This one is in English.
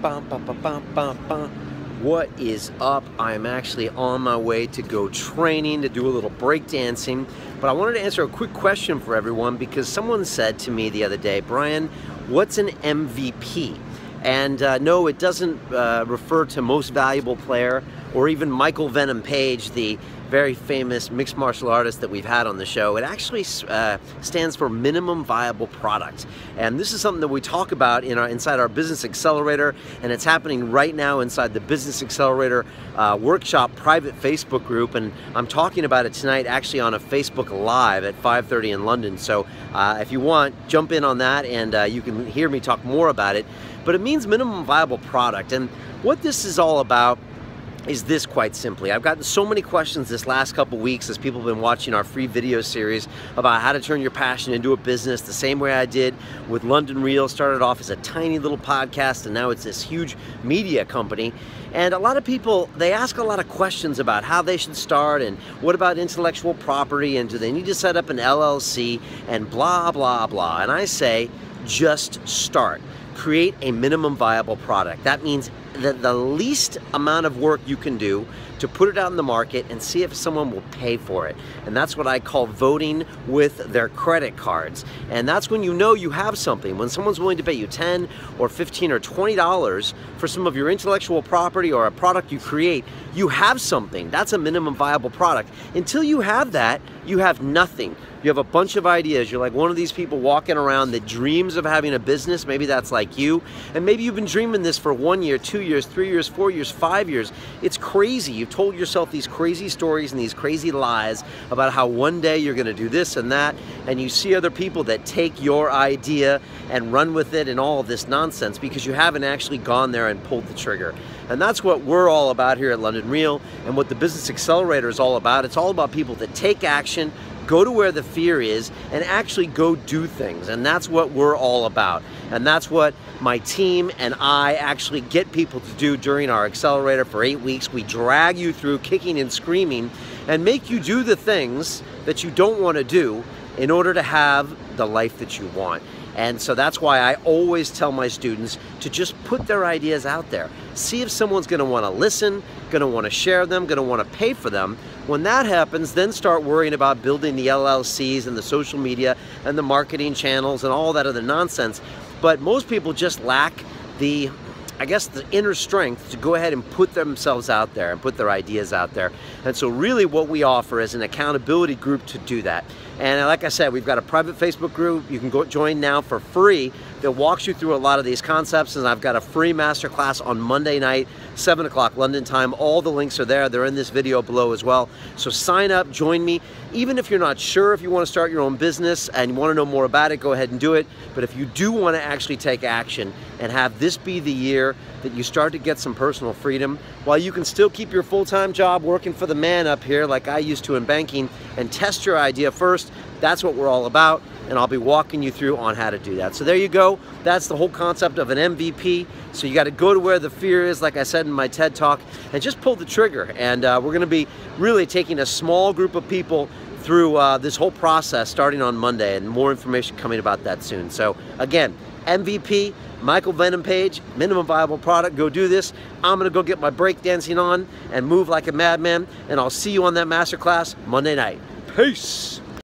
Bum, bum, bum, bum, bum, bum. What is up? I'm actually on my way to go training to do a little breakdancing, but I wanted to answer a quick question for everyone because someone said to me the other day, Brian, what's an MVP? And no, it doesn't refer to most valuable player or even Michael Venom Page, the very famous mixed martial artist that we've had on the show. It actually stands for minimum viable product. And this is something that we talk about inside our Business Accelerator, and it's happening right now inside the Business Accelerator workshop private Facebook group. And I'm talking about it tonight actually on a Facebook Live at 5:30 in London. So if you want, jump in on that and you can hear me talk more about it. But it means minimum viable product. And what this is all about is this, quite simply. I've gotten so many questions this last couple weeks as people have been watching our free video series about how to turn your passion into a business the same way I did with London Real. Started off as a tiny little podcast and now it's this huge media company. And a lot of people, they ask a lot of questions about how they should start and what about intellectual property and do they need to set up an LLC and blah, blah, blah. And I say, just start. Create a minimum viable product. That means that the least amount of work you can do to put it out in the market and see if someone will pay for it. And that's what I call voting with their credit cards. And that's when you know you have something. When someone's willing to pay you $10 or $15 or $20 for some of your intellectual property or a product you create, you have something. That's a minimum viable product. Until you have that, you have nothing. You have a bunch of ideas. You're like one of these people walking around that dreams of having a business. Maybe that's like you. And maybe you've been dreaming this for 1 year, 2 years, 3 years, 4 years, 5 years. It's crazy. You've told yourself these crazy stories and these crazy lies about how one day you're going to do this and that. And you see other people that take your idea and run with it and all of this nonsense because you haven't actually gone there and pulled the trigger. And that's what we're all about here at London Real and what the Business Accelerator is all about. It's all about people that take action, go to where the fear is, and actually go do things. And that's what we're all about. And that's what my team and I actually get people to do during our Accelerator for 8 weeks. We drag you through kicking and screaming and make you do the things that you don't want to do in order to have the life that you want. And so that's why I always tell my students to just put their ideas out there. See if someone's going to want to listen, going to want to share them, going to want to pay for them. When that happens, then start worrying about building the LLCs and the social media and the marketing channels and all that other nonsense. But most people just lack the, I guess, the inner strength to go ahead and put themselves out there and put their ideas out there. And so really what we offer is an accountability group to do that. And like I said, we've got a private Facebook group. You can go join now for free that walks you through a lot of these concepts. And I've got a free masterclass on Monday night, 7 o'clock London time. All the links are there. They're in this video below as well. So sign up, join me. Even if you're not sure if you want to start your own business and you want to know more about it, go ahead and do it. But if you do want to actually take action and have this be the year that you start to get some personal freedom, while you can still keep your full-time job working for the man up here like I used to in banking and test your idea first, that's what we're all about. And I'll be walking you through on how to do that. So there you go. That's the whole concept of an MVP. So you got to go to where the fear is, like I said in my TED Talk, and just pull the trigger. And we're going to be really taking a small group of people through this whole process starting on Monday, and more information coming about that soon. So again, MVP, Michael Venom Page, minimum viable product. Go do this. I'm going to go get my breakdancing on and move like a madman. And I'll see you on that masterclass Monday night. Peace.